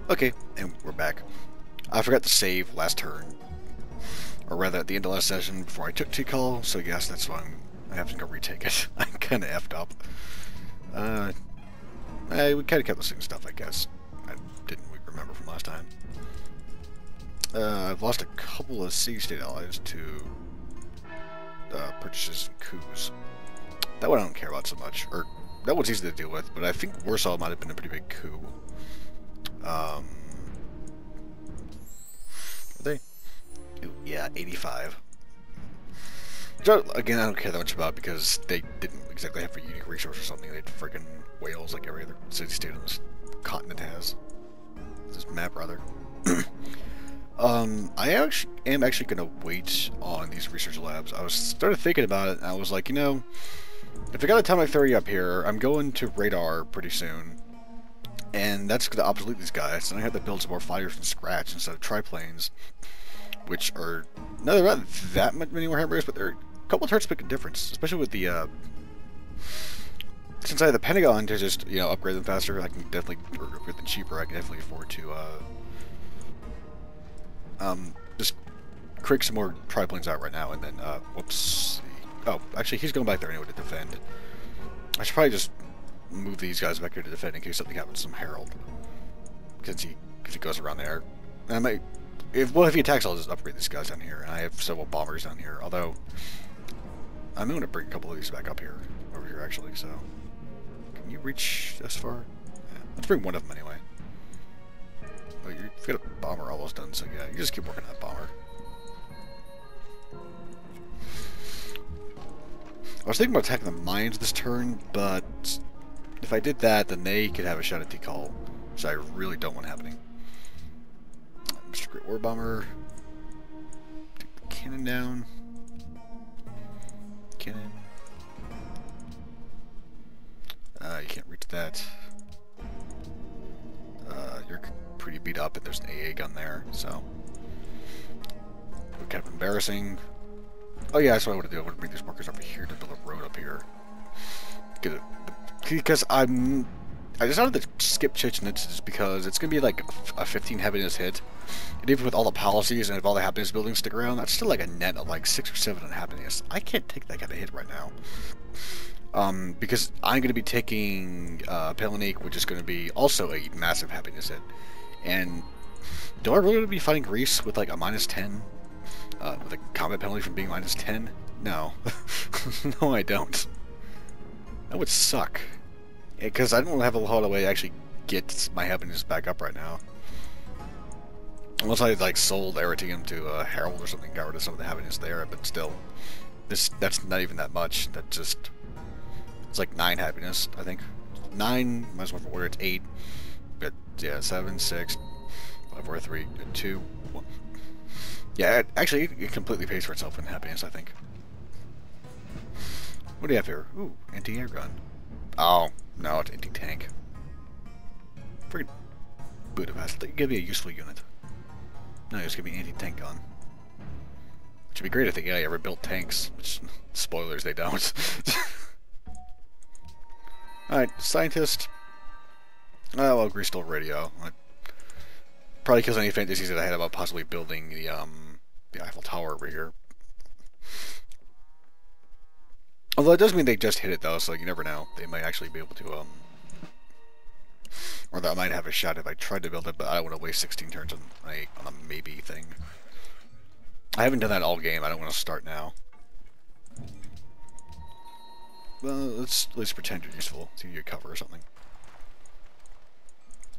Okay, and we're back. I forgot to save last turn. Or rather, at the end of last session before I took T-Call, so yes, that's why I have to go retake it. I kinda effed up. We kinda kept the same stuff, I guess. I didn't remember from last time. I've lost a couple of city-state allies to purchases and coups. That one I don't care about so much. Or, that one's easy to deal with, but I think Warsaw might have been a pretty big coup. Are they? Ooh, yeah, 85. Which, again, I don't care that much about because they didn't exactly have a unique resource or something. They had freaking whales like every other city-state on this continent has. This map, rather. I am actually going to wait on these research labs. I started thinking about it, and I was like, you know, if I got atomic theory up here, I'm going to radar pretty soon. And that's going to obsolete these guys, and I have to build some more fighters from scratch instead of triplanes, which are not that many more hammers, but they're a couple of turns make a difference, especially with the since I have the Pentagon to just, you know, upgrade them faster. I can definitely, or upgrade them cheaper. I can definitely afford to just crank some more triplanes out right now, and then whoops. Oh, actually, he's going back there anyway to defend. I should probably just move these guys back here to defend in case something happens to some Herald, because he goes around there. And I might, if he attacks, I'll just upgrade these guys down here. And I have several bombers down here. Although I'm going to bring a couple of these back up here, over here actually. So can you reach this far? Yeah, let's bring one of them anyway. Oh, you've got a bomber almost done, so yeah, you just keep working on that bomber. I was thinking about attacking the mines this turn, but if I did that, then they could have a shot at T-Call, which I really don't want happening. Mr. Great War Bomber. Take the cannon down. Cannon. You can't reach that. You're pretty beat up, and there's an AA gun there, so kind of embarrassing. Oh yeah, that's what I want to do. I want to bring these workers over here to build a road up here. Get it, because I decided to skip Chichenitz just because it's gonna be like a 15 happiness hit, and even with all the policies and if all the happiness buildings stick around, that's still like a net of like 6 or 7 on happiness. I can't take that kind of hit right now. Because I'm gonna be taking Pelanik, which is gonna be also a massive happiness hit, and do I really want to be fighting Greece with like a -10? With a combat penalty from being -10? No. No, I don't. That would suck. Because I don't have a whole way to actually get my happiness back up right now. Unless I like sold Aratium to Herald or something, got rid of some of the happiness there, but still. That's not even that much. That just... It's like 9 happiness, I think. 9, minus 1 for warrior, it's 8. But yeah, 7, 6, 5, 4, 3, 2, 1. Yeah, actually, it completely pays for itself in happiness, I think. What do you have here? Ooh, anti-air gun. Oh, no, it's anti-tank. Freaking Budapest. Give me a useful unit. No, just give me an anti-tank gun. Which would be great if they ever built tanks. Which, spoilers, they don't. Alright, scientist. Oh, well, Greece stole radio. Probably kills any fantasies that I had about possibly building the Eiffel Tower over here. Although it does mean they just hit it though, so you never know. They might actually be able to, or I might have a shot if I tried to build it, but I don't want to waste 16 turns on a maybe thing. I haven't done that all game. I don't want to start now. Well, let's at least pretend you're useful. See your cover or something.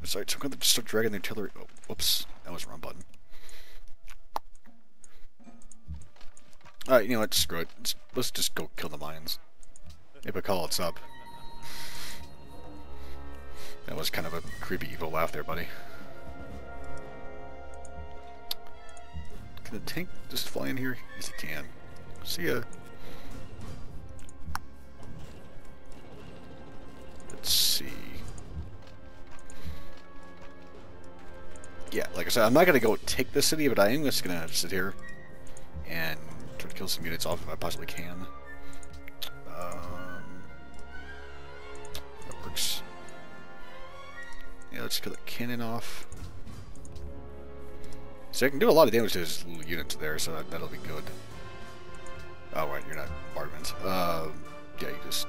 Sorry, so I'm going to start dragging the artillery. Oh, whoops. That was the wrong button. Alright, you know what? Screw it. Let's just go kill the mines. Maybe call it's up. That was kind of a creepy evil laugh there, buddy. Can the tank just fly in here? Yes, it can. See ya. Let's see. Yeah, like I said, I'm not going to go take this city, but I am just going to sit here and try to kill some units off if I possibly can. That works. Yeah, let's kill the cannon off. So I can do a lot of damage to his little units there, so that'll be good. Oh, right, you're not bombardment. Yeah, you just...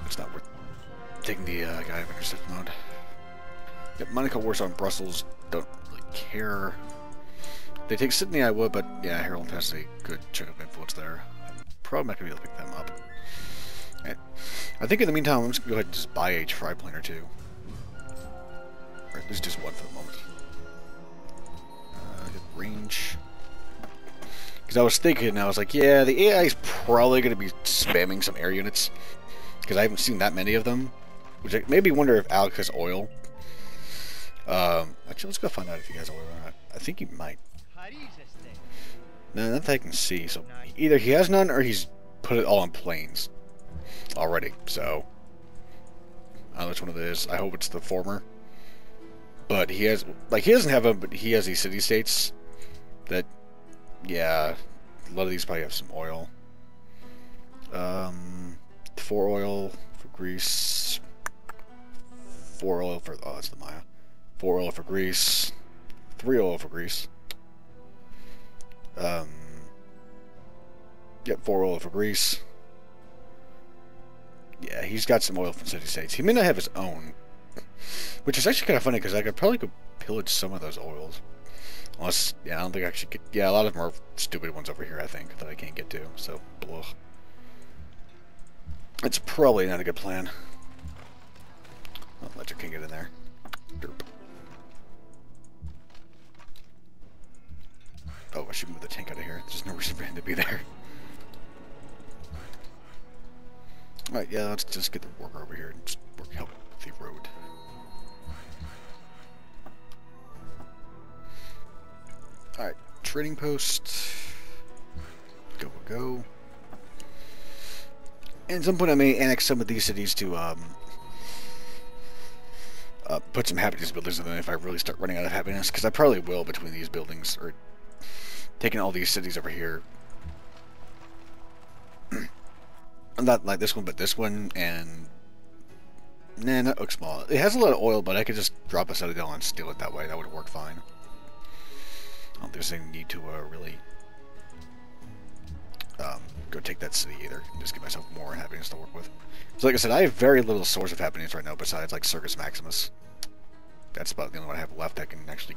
It's not worth taking the guy of intercept mode. Yep, Monaco, Warsaw, and Brussels don't really care. They take Sydney, I would, but yeah, Harold has a good chunk of influence there. I'm probably not going to be able to pick them up. Right. I think in the meantime, I'm just going to go ahead and just buy a tri-plane or two. Or at least just one for the moment. Get range. Because I was thinking, I was like, yeah, the AI is probably going to be spamming some air units. Because I haven't seen that many of them. Which made me wonder if Alex has oil. Actually, let's go find out if he has oil or not. I think he might. No, not that I can see. So either he has none or he's put it all on planes already. So I don't know which one of it is. I hope it's the former. But he has, like, he doesn't have them, but he has these city-states that, yeah, a lot of these probably have some oil. 4 oil for Greece. 4 oil for, oh, that's the Maya. 4 oil for Greece. 3 oil for Greece. Yep, 4 oil for Greece. Yeah, he's got some oil from city-states. He may not have his own. Which is actually kind of funny, because I could probably go pillage some of those oils. Unless, yeah, I don't think I actually could. Yeah, a lot of them are stupid ones over here, I think, that I can't get to. So, blah. It's probably not a good plan. Oh, Ledger can't get in there. Derp. Oh, I should move the tank out of here. There's no reason for him to be there. Alright, yeah, let's just get the worker over here and just help with the road. Alright, trading post. Go, go. And at some point I may annex some of these cities to put some happiness buildings in them if I really start running out of happiness, because I probably will between these buildings, or taking all these cities over here. Not like this one, but this one, and... Nah, not Oaksmall. It has a lot of oil, but I could just drop a Citadel and steal it that way. That would work fine. I don't think there's any need to really go take that city either. Just give myself more happiness to work with. So like I said, I have very little source of happiness right now besides like Circus Maximus. That's about the only one I have left that can actually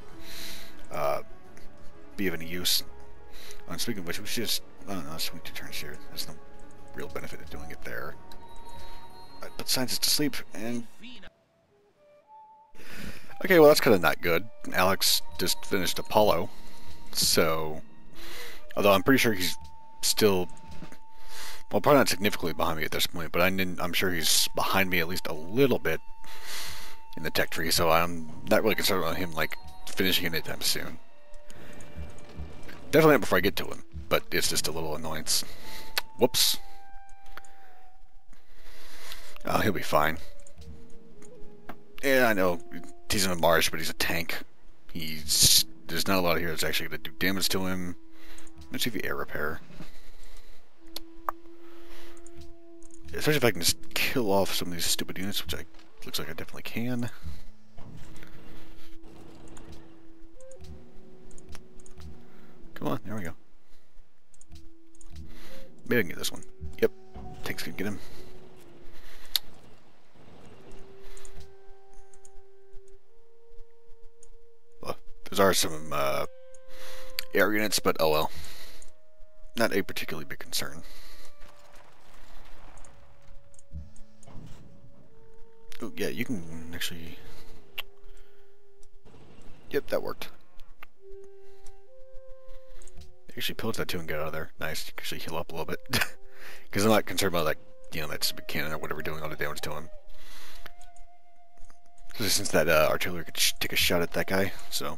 be of any use. And speaking of which, we should just... I don't know, swing 2 turns here. There's no real benefit of doing it there. I put scientists to sleep, and... Okay, well that's kind of not good. Alex just finished Apollo, so... Although I'm pretty sure he's still... Well, probably not significantly behind me at this point, but I'm sure he's behind me at least a little bit in the tech tree, so I'm not really concerned about him, like, finishing it anytime soon. Definitely not before I get to him, but it's just a little annoyance. Whoops. He'll be fine. Yeah, I know. He's in a marsh, but he's a tank. There's not a lot here that's actually going to do damage to him. Let's see if he air repair. Especially if I can just kill off some of these stupid units, which looks like I definitely can. Come on, there we go. Maybe I can get this one. Yep, tanks can get him. Well, those are some air units, but oh well. Not a particularly big concern. Oh, yeah, you can actually... Yep, that worked. Actually pillage that too and get out of there. Nice. You can actually heal up a little bit. Because I'm not concerned about, like, you know, that big cannon or whatever doing all the damage to him. Since that artillery could take a shot at that guy, so...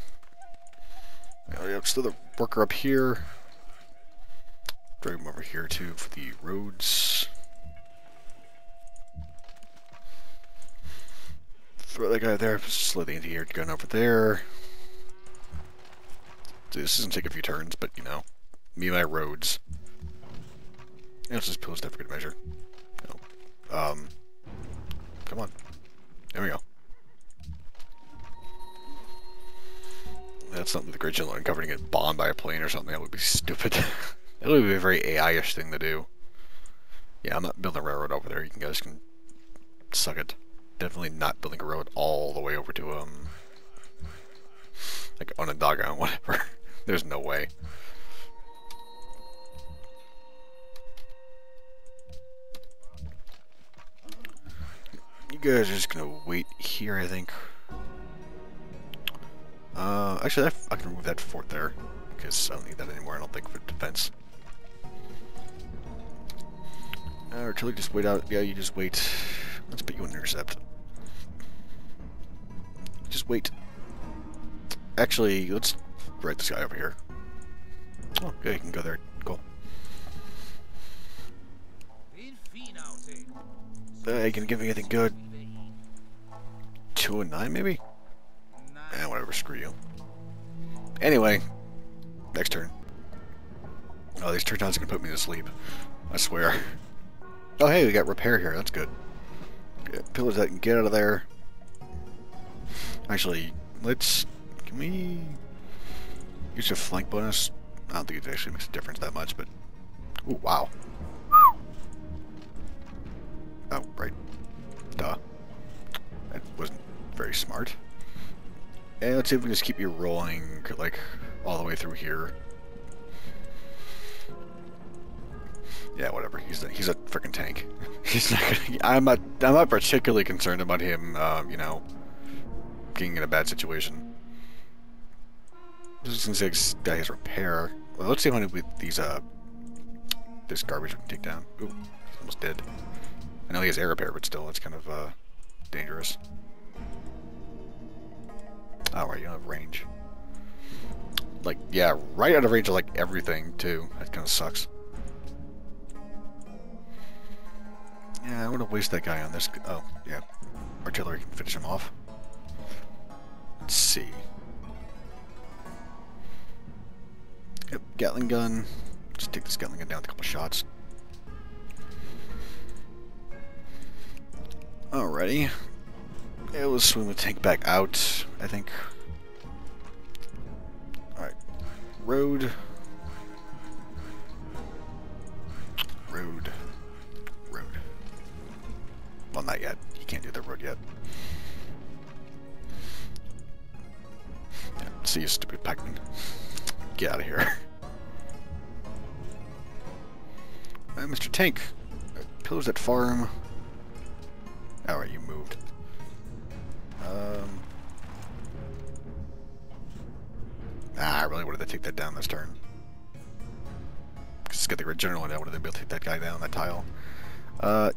Yep, still the worker up here. Drag him over here too for the roads. Throw that guy there, slow the anti-air gun over there. So this is gonna take a few turns, but you know, me and my roads. And let's just pillage that for good measure. No. Come on. There we go. That's something with the Great General and covering it bombed by a plane or something. That would be stupid. That would be a very AI-ish thing to do. Yeah, I'm not building a railroad over there. You guys can suck it. Definitely not building a road all the way over to, like Onondaga and whatever. There's no way. You guys are just gonna wait here, I think. Actually, I can remove that fort there, because I don't need that anymore, I don't think, for defense. Artillery, just wait out. Yeah, you just wait. Let's put you in intercept. Just wait. Actually, let's write this guy over here. Oh, yeah, you can go there. Cool. You can give me anything good. 2 and 9, maybe? Eh, whatever, screw you. Anyway, next turn. Oh, these turn downs are gonna put me to sleep. I swear. Oh, hey, we got repair here. That's good. Get pillars that can get out of there. Actually, can we use a flank bonus? I don't think it actually makes a difference that much, but... Ooh, wow. Oh, right. Duh. That wasn't very smart. And let's see if we can just keep you rolling, like, all the way through here. Yeah, whatever. He's a freaking tank. He's not gonna, I'm not particularly concerned about him, you know, getting in a bad situation. Just gonna say that his repair. Well, let's see how many these this garbage we can take down. Ooh, he's almost dead. I know he has air repair, but still, it's kind of dangerous. Oh, right, you don't have range. Like, yeah, right out of range of like everything too. That kind of sucks. Yeah, I want to waste that guy on this. Oh, yeah. Artillery can finish him off. Let's see. Yep, Gatling gun. Just take this Gatling gun down with a couple shots. Alrighty. Yeah, we'll swing the tank back out, I think. Alright. Road. Road. Road. Well, not yet. He can't do the road yet. Yeah, see you, stupid pikeman. Get out of here. Mr. Tank. Pillars at farm. Alright, you moved. I really wanted to take that down this turn. Because it's got the Great General and I wanted to be able to hit that guy down, that tile.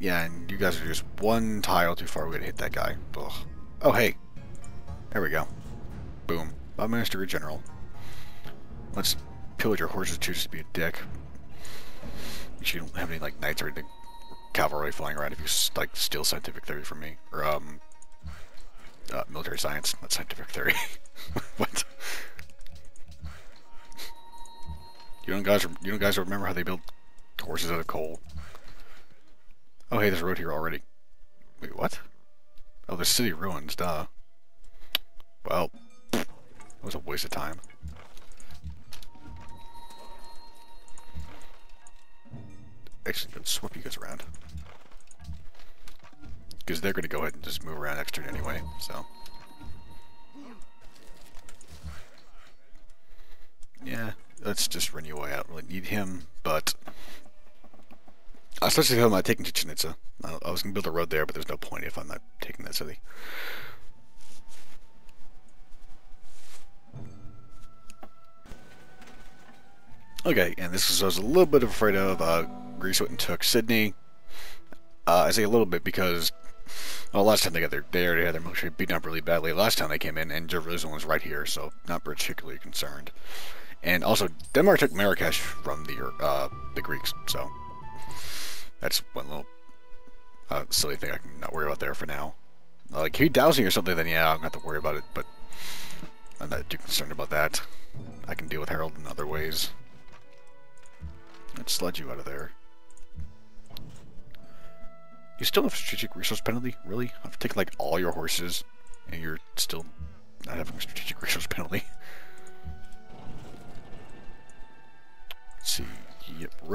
Yeah, and you guys are just one tile too far away to hit that guy. Ugh. Oh, hey. There we go. Boom. Bob Minister General. Let's pillage your horses too, just to be a dick. You don't have any, like, knights or anything. Cavalry flying around if you, like, steal scientific theory from me. Or, military science, not scientific theory. What? You don't guys remember how they build horses out of coal? Oh, hey, there's a road here already. Wait, what? Oh, the city ruins, duh. Well, that was a waste of time. Actually, let's swap you guys around. Because they're going to go ahead and just move around next turn anyway, so. Yeah, let's just run you away. I don't really need him, but... Especially if I'm not taking Chichen Itza. I was going to build a road there, but there's no point if I'm not taking that city. Okay, and this is I was a little bit afraid of. Greece went and took Sydney. I say a little bit because, well, last time they already had their military beaten up really badly. Last time they came in, and Jerusalem was right here, so not particularly concerned. And also, Denmark took Marrakesh from the Greeks, so that's one little silly thing I can not worry about there for now. Like, if he dousing or something, then yeah, I don't have to worry about it, but I'm not too concerned about that. I can deal with Harold in other ways. Let's sludge you out of there. You still have strategic resource penalty? Really? I've taken like all your horses, and you're still not having a strategic resource penalty.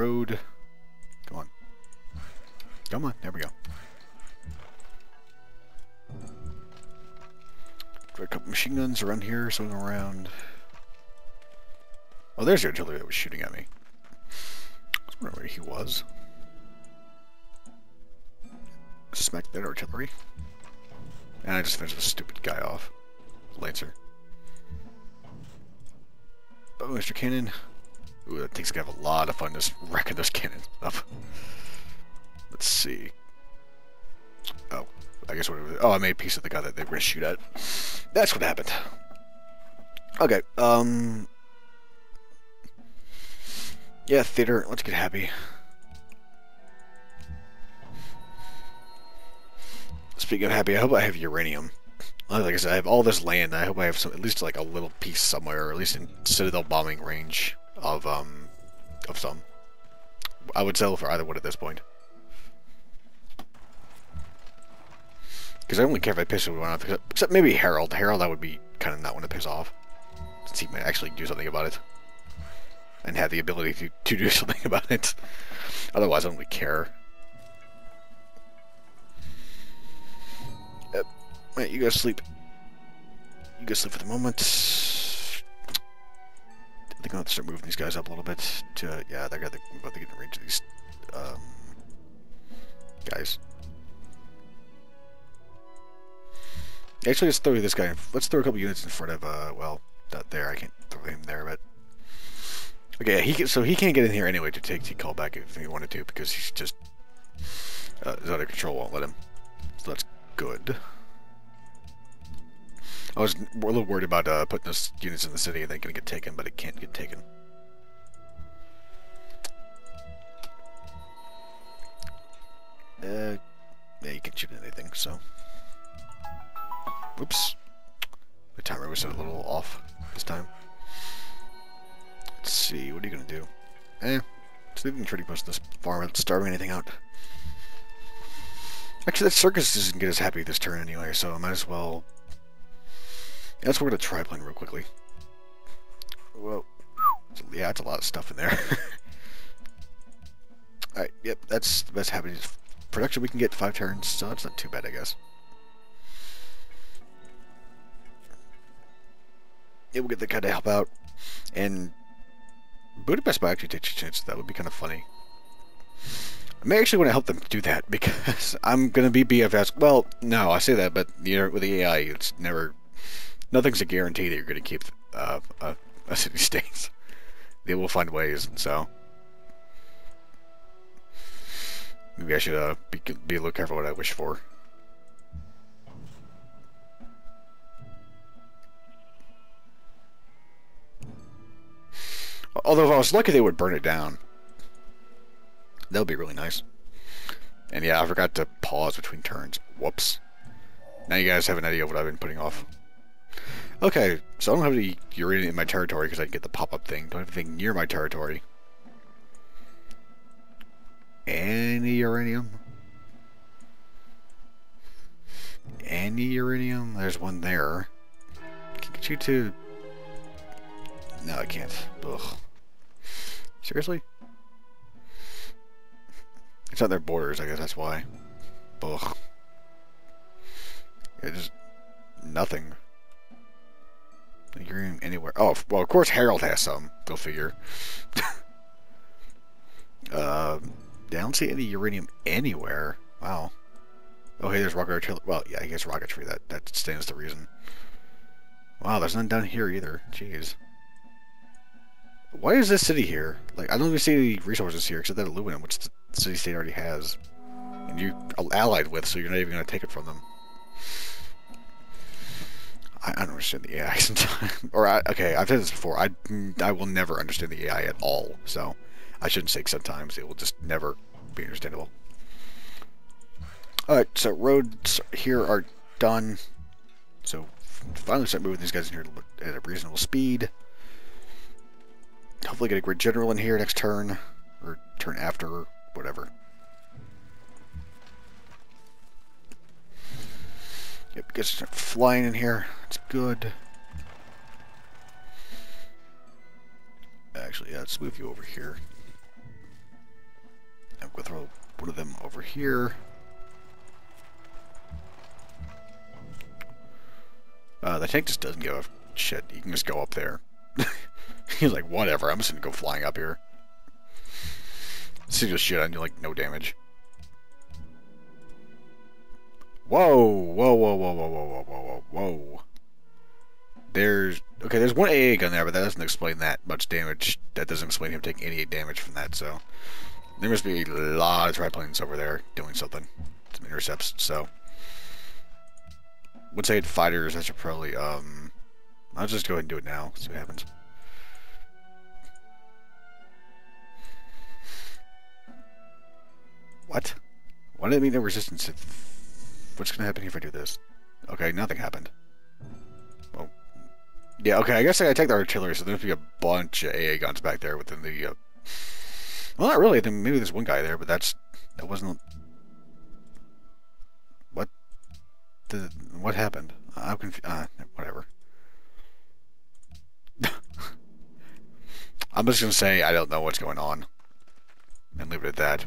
road. Come on. Come on, there we go. Got a couple machine guns around here, swinging around. Oh, there's the artillery that was shooting at me. I was wondering where he was. Smack that artillery. And I just finished this stupid guy off. Lancer. Oh, Mr. Cannon. Ooh, that thing's gonna have a lot of fun just wrecking those cannons up. Let's see. Oh, I guess what it was. Oh, I made a piece of the guy that they were gonna shoot at. That's what happened. Okay, yeah, theater, let's get happy. Speaking of happy, I hope I have uranium. Like I said, I have all this land. I hope I have some, at least like a little piece somewhere, or at least in citadel bombing range of some. I would settle for either one at this point. Because I only care if I piss anyone off, except maybe Harold. Harold, I would be kind of not want to piss off, since he might actually do something about it, and have the ability to do something about it. Otherwise, I don't really care. Right, you go sleep. You go sleep for the moment. I think I'll have to start moving these guys up a little bit. To, yeah, they're about to get in range of these guys. Actually, let's throw this guy. Let's throw a couple units in front of. Well, not there. I can't throw him there, but okay. He can't get in here anyway to take the call back if he wanted to, because he's just is out of control. Won't let him. So that's good. I was a little worried about putting those units in the city and then gonna get taken, but it can't get taken. Yeah, you can shoot anything, so. Whoops. The timer was set a little off this time. Let's see, what are you gonna do? Just leaving trading post this farm without starving anything out. Actually, that circus doesn't get us happy this turn anyway, so I might as well. Yeah, let's work at a triplane real quickly. Whoa. Yeah, that's a lot of stuff in there. Alright, yep, that's the best happening. Production we can get 5 turns, so that's not too bad, I guess. Yeah, we'll get the guy to help out. And Budapest might actually take a chance. That would be kind of funny. I may actually want to help them do that, because I'm going to be BFS. Well, no, I say that, but you know, with the AI, it's never... Nothing's a guarantee that you're going to keep a city-state. They will find ways, so... Maybe I should be a little careful what I wish for. Although if I was lucky, they would burn it down. That would be really nice. And yeah, I forgot to pause between turns. Whoops. Now you guys have an idea of what I've been putting off. Okay, so I don't have any uranium in my territory because I get the pop-up thing. Don't have anything near my territory. Any uranium? Any uranium? There's one there. Can I get you to... No, I can't. Ugh. Seriously? It's not their borders, I guess that's why. Ugh. Yeah, just... nothing. Uranium anywhere. Oh, well, of course Harold has some. Go figure. I don't see any uranium anywhere. Wow. Oh, hey, there's rocket artillery. Well, yeah, I guess rocketry. That stands to reason. Wow, there's none down here either. Jeez. Why is this city here? Like, I don't even see any resources here except that aluminum, which the city-state already has. And you're allied with, so you're not even going to take it from them. I don't understand the AI sometimes. Okay, I've said this before. I will never understand the AI at all. So, I shouldn't say sometimes. It will just never be understandable. Alright, so roads here are done. So, finally start moving these guys in here at a reasonable speed. Hopefully get a grid general in here next turn. Or turn after, or whatever. Yep, guys start flying in here. It's good. Actually, yeah, let's move you over here. We'll throw one of them over here. The tank just doesn't give a shit. You can just go up there. He's like, whatever, I'm just gonna go flying up here. See just shit on you, like, no damage. Whoa, whoa, whoa, whoa, whoa, whoa, whoa, whoa, whoa. There's one AA gun there, but that doesn't explain that much damage. That doesn't explain him taking any damage from that, so. There must be a lot of triplanes over there doing something. Some intercepts, so. Once I hit fighters, I should probably, I'll just go ahead and do it now, see what happens. What? Why did it mean no resistance? What's gonna happen if I do this? Okay, nothing happened. Well, yeah, okay, I guess I gotta take the artillery, so there's gonna be a bunch of AA guns back there within the, well, not really, then maybe there's one guy there, but that wasn't... What happened? I'm confused. Whatever. I'm just gonna say I don't know what's going on. And leave it at that.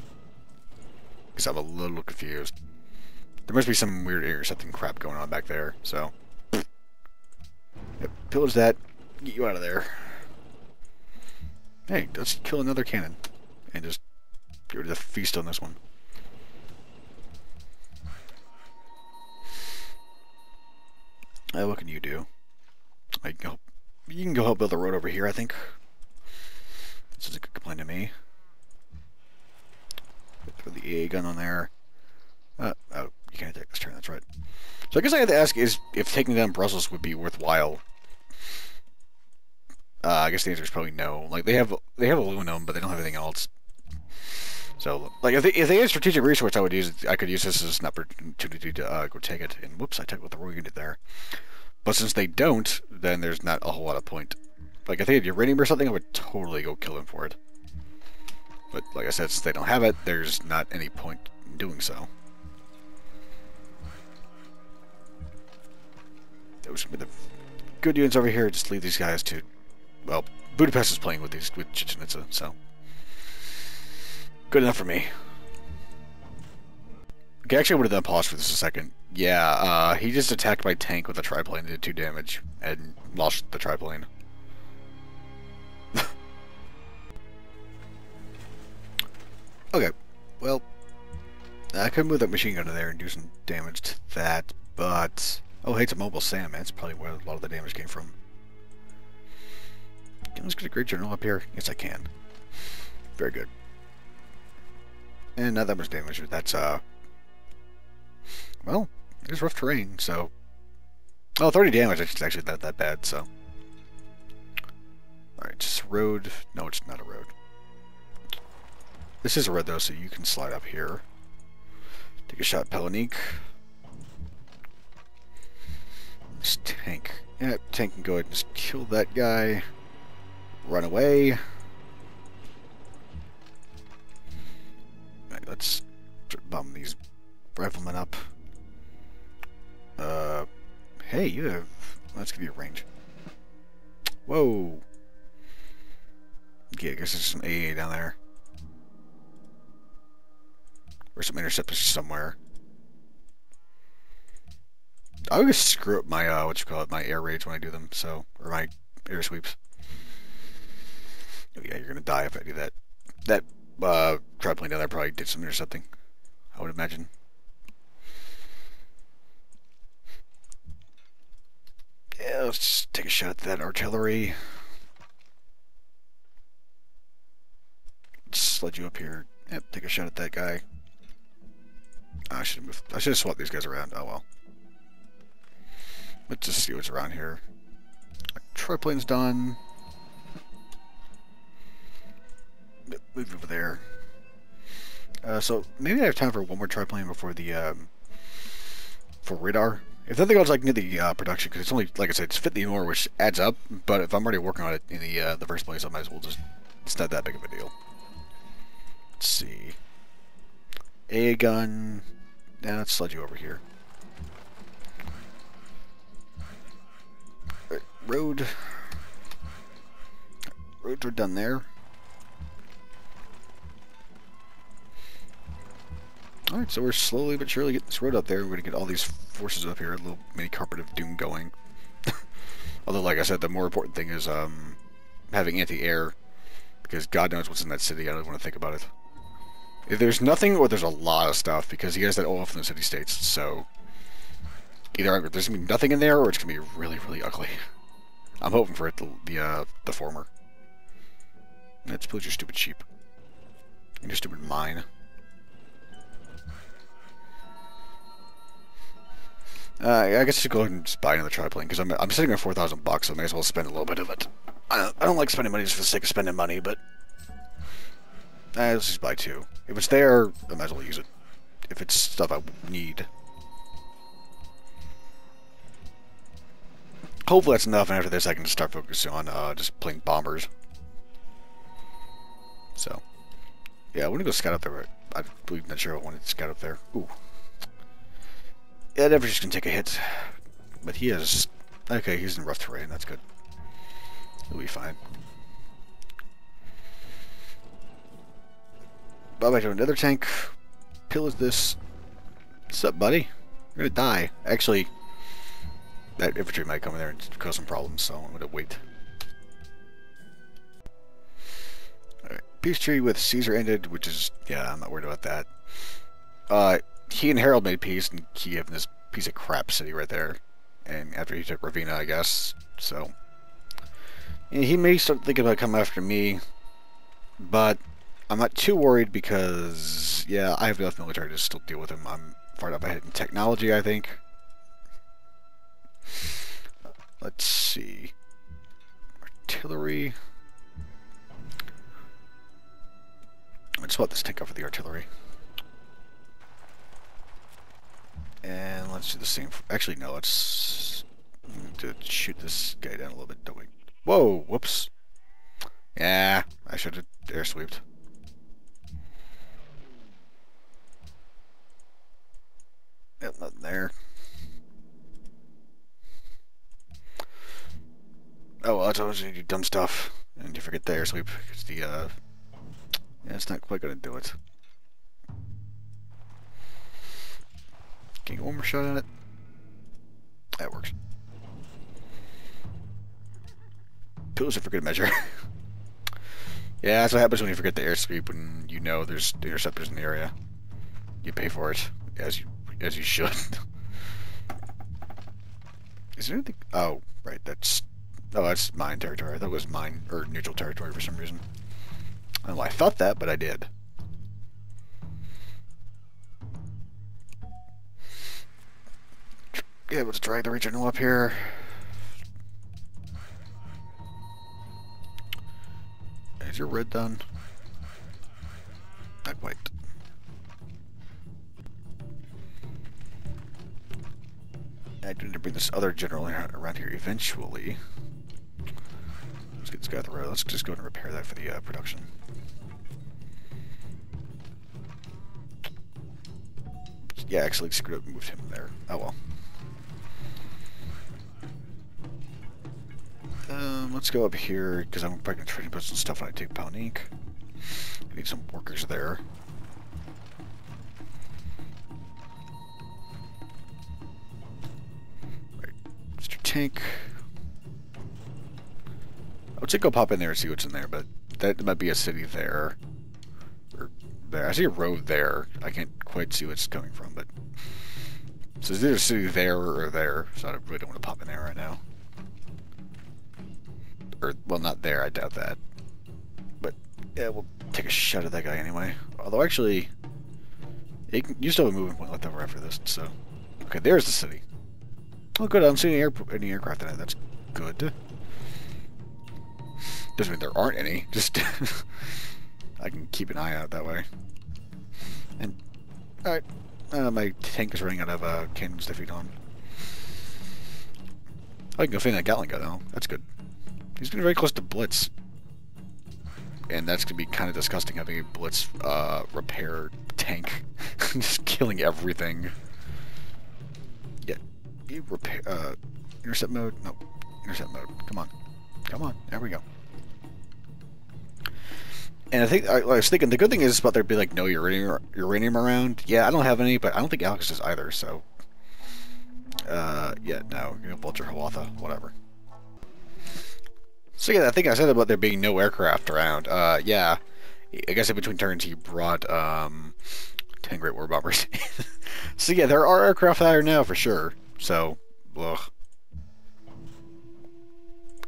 Because I'm a little confused. There must be some weird intercepting crap going on back there, so. Yep, pillage that. Get you out of there. Hey, let's kill another cannon. And just get rid of the feast on this one. What can you do? You can go help build the road over here, I think. This is a good complaint to me. Throw the AA gun on there. Oh, you can't take this turn, that's right. So I guess I had to ask is if taking down Brussels would be worthwhile. I guess the answer is probably no. Like, they have aluminum, but they don't have anything else. So, like, if they had strategic resource, I could use this as an opportunity to go take it. And whoops, I took out the road unit there. But since they don't, then there's not a whole lot of point. Like, if they had uranium or something, I would totally go kill them for it. But, like I said, since they don't have it, there's not any point in doing so. Those would be the good units over here. Just leave these guys to... Well, Budapest is playing with Chichen Itza, so... Good enough for me. Okay, actually I would have done pause for this a second. Yeah, he just attacked my tank with a triplane and did 2 damage, and lost the triplane. Okay, well, I could move that machine gun in there and do some damage to that, but... Oh, hey, it's a mobile SAM, man. That's probably where a lot of the damage came from. Can I just get a great general up here? Yes, I can. Very good. And not that much damage, but that's, well, it's rough terrain, so... Oh, 30 damage, it's actually not that bad, so... Alright, just a road. No, it's not a road. This is a road, though, so you can slide up here. Take a shot at Pelonique. This tank. Yeah, tank can go ahead and just kill that guy. Run away. Alright, let's bomb these riflemen up. Hey, you have... Let's give you a range. Whoa! Okay, I guess there's some AA down there. Or some interceptors somewhere. I always screw up my, my air raids when I do them, so... Or my air sweeps. Oh yeah, you're gonna die if I do that. That, triplane down there probably did some intercepting, I would imagine. Yeah, let's just take a shot at that artillery. Sled you up here. Yep, take a shot at that guy. I should have swapped these guys around. Oh well. Let's just see what's around here. Triplane's done. Move over there. So maybe I have time for one more triplane before the for radar. If nothing else, I can get the production because it's only, like I said, it's 50 more, which adds up. But if I'm already working on it in the first place, I might as well just. It's not that big of a deal. Let's see. A gun. Now let's sled you over here. Right, road. Roads are done there. Alright, so we're slowly but surely getting this road up there. We're going to get all these forces up here, a little mini carpet of doom going. Although, like I said, the more important thing is having anti-air, because God knows what's in that city. I don't want to think about it. If there's nothing, or there's a lot of stuff, because he has that off in the city-states, so either there's going to be nothing in there, or it's going to be really, really ugly. I'm hoping for it, the former. Let's put your stupid sheep. And your stupid mine. I guess I should go ahead and just buy another triplane, because I'm sitting at $4,000, so I may as well spend a little bit of it. I don't like spending money just for the sake of spending money, but let's just buy two. If it's there, I might as well use it. If it's stuff I need. Hopefully that's enough, and after this I can just start focusing on just playing bombers. So, yeah, I want to go scout up there. I'm not sure I wanted to scout up there. Ooh. Yeah, never just gonna take a hit. But he is... Okay, he's in rough terrain, that's good. He'll be fine. Bob back to another tank. Pill is this. What's up, buddy? You're gonna die. Actually, that infantry might come in there and cause some problems, so I'm gonna wait. Alright. Peace treaty with Caesar ended, which is... Yeah, I'm not worried about that. He and Harold made peace in Kiev in this piece of crap city right there. And after he took Ravenna, I guess. So, and he may start thinking about coming after me, but I'm not too worried because, yeah, I have enough military to still deal with him. I'm far enough ahead in technology, I think. Let's see. Artillery. Let's swap this tank out for the artillery. And let's do the same. Actually, no, let's shoot this guy down a little bit, don't we? Whoa, whoops. Yeah, I should have air sweeped. Yep, nothing there. Oh, well, that's always you do dumb stuff. And you forget the air sweep. It's the, yeah, it's not quite gonna do it. Can you get one more shot at it? That works. Pills are for good measure. Yeah, that's what happens when you forget the air sweep, when you know there's interceptors in the area. You pay for it, as you should. Is there anything? Oh, right, that's mine territory. I thought it was mine, or neutral territory for some reason. I don't know why I thought that, but I did. Yeah, let's drag the regional up here. Is your red done? Not quite. I do need to bring this other general around here eventually. Let's get this guy at the road. Let's just go and repair that for the production. Yeah, actually screwed up and moved him there. Oh well. Let's go up here, because I'm probably going to try to put some stuff when I take Paunique. I need some workers there. Right, Mr. Tank. I would say go pop in there and see what's in there, but that might be a city there. Or there. I see a road there. I can't quite see where it's coming from, but... So there's either a city there or there, so I really don't want to pop in there right now. Or, well, not there, I doubt that. But, yeah, we'll take a shot at that guy anyway. Although, actually, you still have a movement point left over after this, so... Okay, there's the city. Oh, good, I'm seeing any aircraft in it. That's good. Doesn't mean there aren't any, just... I can keep an eye out that way. And, alright. My tank is running out of cannons to feed on. I can go find that Gatling gun, though. That's good. He's getting very close to Blitz. And that's going to be kind of disgusting having a Blitz repair tank. Just killing everything. Yeah. You repair... intercept mode? No. Intercept mode. Come on. Come on. There we go. And I think I was thinking the good thing is about there be like no uranium around. Yeah, I don't have any, but I don't think Alex does either. So, yeah, no, Vulture, Hawatha, whatever. So yeah, I think I said about there being no aircraft around. Yeah, I guess in between turns he brought 10 Great War Bombers. So yeah, there are aircraft out here now for sure. So, ugh.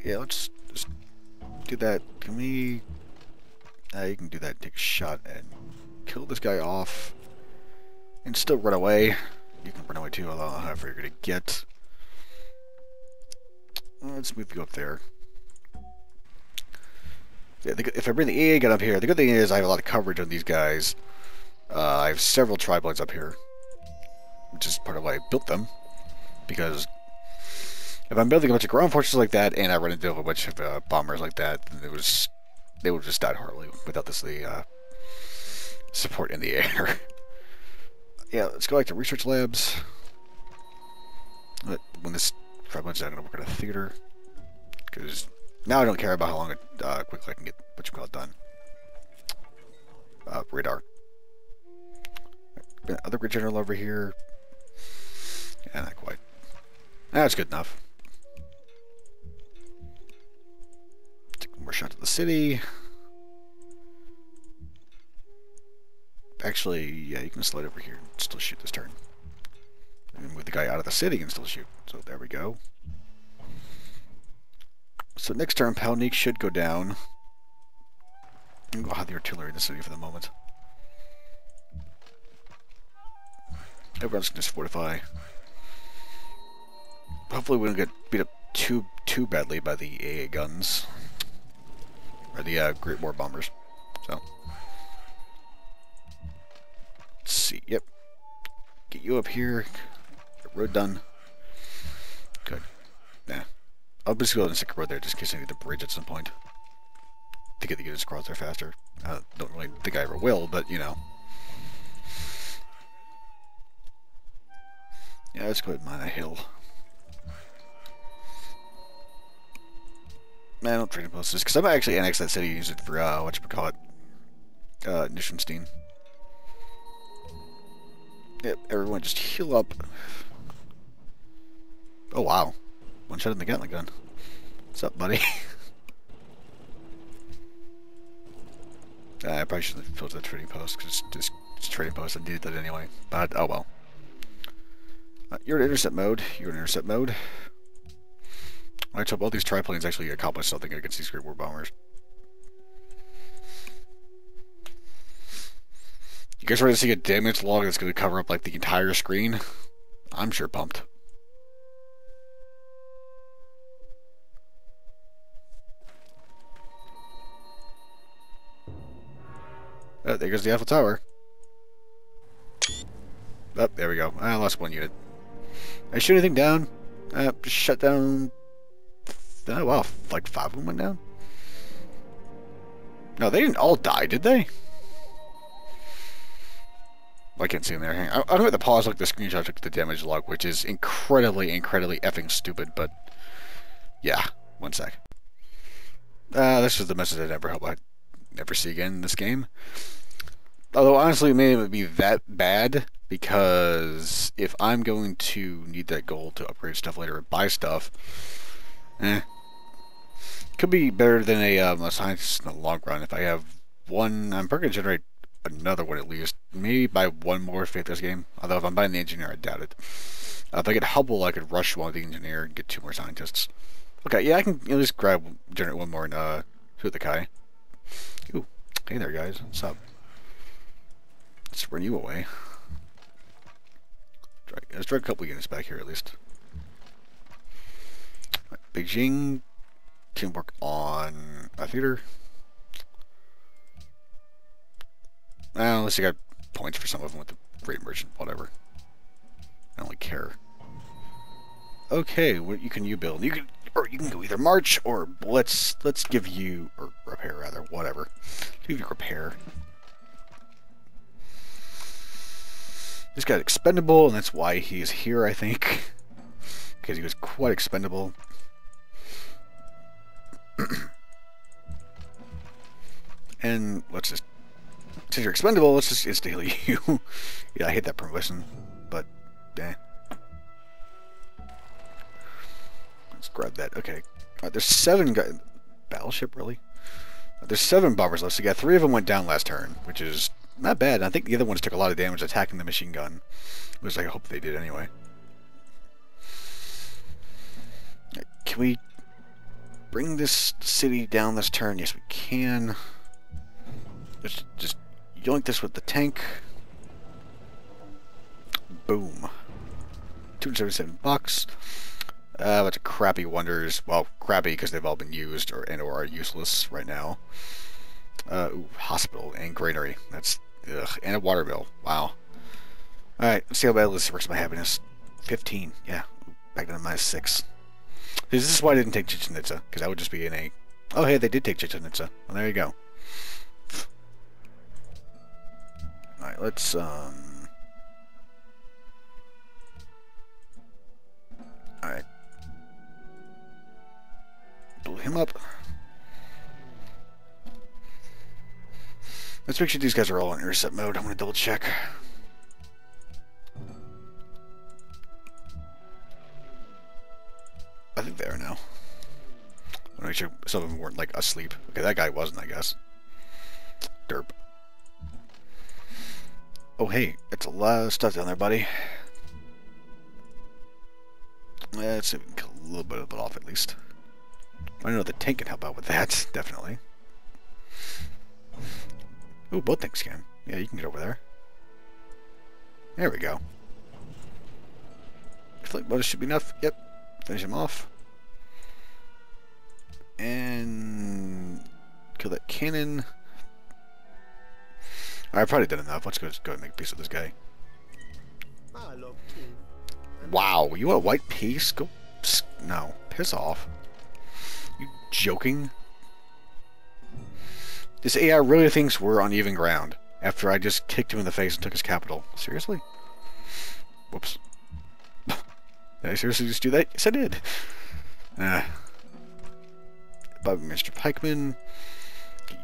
Yeah, let's just do that. Can we? You can do that. Take a shot and kill this guy off, and still run away. You can run away too, although I don't know how far you're gonna get. Let's move you up there. Yeah, if I bring the AA gun up here, the good thing is I have a lot of coverage on these guys. I have several tripods up here, which is part of why I built them. Because if I'm building a bunch of ground forces like that, and I run into a bunch of bombers like that, then they would have just died horribly without the support in the air. Yeah, let's go back to research labs. When this tripod's not going to work at a theater, because now I don't care about how long quickly I can get what you call it done. Radar. Other grid general over here. Yeah, not quite. That's good enough. Take one more shot to the city. Actually, yeah, you can slide over here and still shoot this turn. And move the guy out of the city and still shoot. So there we go. So next turn, Palnik should go down. I'm going to have the artillery in the city for the moment. Everyone's going to just fortify. Hopefully we don't get beat up too badly by the AA guns. Or the Great War Bombers. So. Let's see. Yep. Get you up here. Get road done. Good. Nah. I'll just go ahead and stick a road there just in case I need the bridge at some point. To get the units across there faster. Don't really think I ever will, but you know. Yeah, let's go ahead and mine a hill. Man, I don't trading post this because I'm actually annex that city and use it for whatchamacallit, Nishenstein. Yep, everyone just heal up. Oh wow, one shot in the Gatling gun. What's up, buddy? I probably shouldn't have built that trading post because it's trading post. I needed that anyway. But oh well. You're in intercept mode. You're in intercept mode. Let's hope all these triplanes actually accomplish something against these Great War Bombers. You guys ready to see a damage log that's going to cover up like the entire screen? I'm sure pumped. Oh, there goes the Eiffel Tower. Oh, there we go. I lost one unit. Did I shoot anything down? Just shut down. Oh, wow. Like 5 of them went down? No, they didn't all die, did they? I can't see them there. Hang on. I'm going to pause like the screenshot of the damage log, which is incredibly effing stupid, but yeah. One sec. This is the message I never hope I never see again in this game. Although, honestly, it may not be that bad, because if I'm going to need that gold to upgrade stuff later or buy stuff, could be better than a scientist in the long run. If I have one, I'm probably going to generate another one at least. Maybe buy one more to fit this game. Although if I'm buying the engineer, I doubt it. If I get Hubble, I could rush one with the engineer and get 2 more scientists. Okay, yeah, I can at least generate one more and shoot the Kai. Ooh, hey there, guys. What's up? Let's run you away. Let's drag a couple units back here at least. Right, Beijing can work on a theater. Well, at least I got points for some of them with the Great Merchant, whatever. I don't really care. Okay, what you build? You can go either march or let's give you or repair rather, whatever. Give you repair. This guy's expendable, and that's why he's here, I think. Because he was quite expendable. And let's just, since you're expendable, let's just insta-heal you. Yeah, I hate that promotion, but eh. Let's grab that. Okay. Alright, there's 7 guys. Battleship, really? There's 7 bombers left. So yeah, 3 of them went down last turn, which is not bad. I think the other ones took a lot of damage attacking the machine gun, which I hope they did anyway. Can we bring this city down this turn? Yes, we can. Let's just yoink this with the tank. Boom. $277. Bunch of crappy wonders. Well, crappy because they've all been used or are useless right now. Ooh, hospital and granary. That's ugh. And a water bill. Wow. Alright, let's see how bad this works my happiness. 15. Yeah. Back down to -6. This is why I didn't take Chichen Itza, because I would just be in a... Oh, hey, they did take Chichen Itza. Well, there you go. Alright, let's, Alright. Blow him up. Let's make sure these guys are all in intercept mode. I'm going to double check. I think they are now. I want to make sure some of them weren't, like, asleep. Okay, that guy wasn't, I guess. Derp. Oh, hey, it's a lot of stuff down there, buddy. Let's see if we can kill a little bit of it off, at least. I know the tank can help out with that, definitely. Ooh, both tanks can. Yeah, you can get over there. There we go. Flick bonus should be enough. Yep. Finish him off. And kill that cannon. I probably did enough. Let's go and make peace with this guy. Wow, you want a white piece? Go. No. Piss off. You joking? This AI really thinks we're on even ground after I just kicked him in the face and took his capital. Seriously? Whoops. Did I seriously just do that? Yes, I did. But Mr. Pikeman,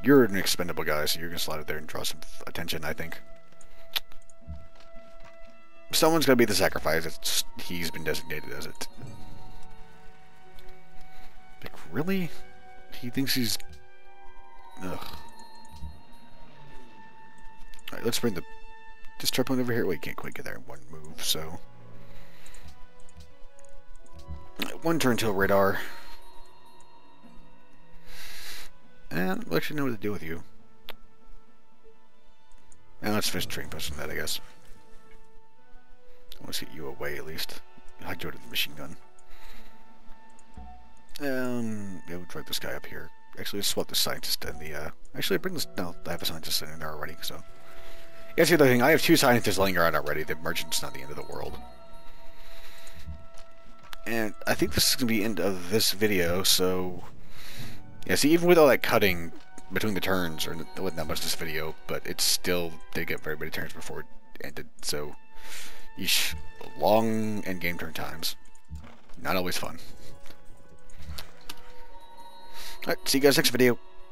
you're an expendable guy, so you're going to slide out there and draw some attention, I think. Someone's going to be the sacrifice. He's been designated as it. Like, really? He thinks he's... Ugh. Alright, let's bring the distrap point over here. Wait, can't quite get there in one move, so... One turn till radar. And we'll actually know what to do with you. And let's finish train posting that, I guess. Let's get you away at least. I'll go to the machine gun. Yeah, we'll drag this guy up here. Actually, let's swap the scientist and the, actually, bring this... No, I have a scientist in there already, so... Yeah, that's the other thing. I have 2 scientists laying around already. The merchant's not the end of the world. And I think this is going to be the end of this video, so... Yeah, see, even with all that cutting between the turns, or it wasn't that much this video, but it still did get very many turns before it ended, so... Yeesh. Long endgame turn times. Not always fun. Alright, see you guys next video.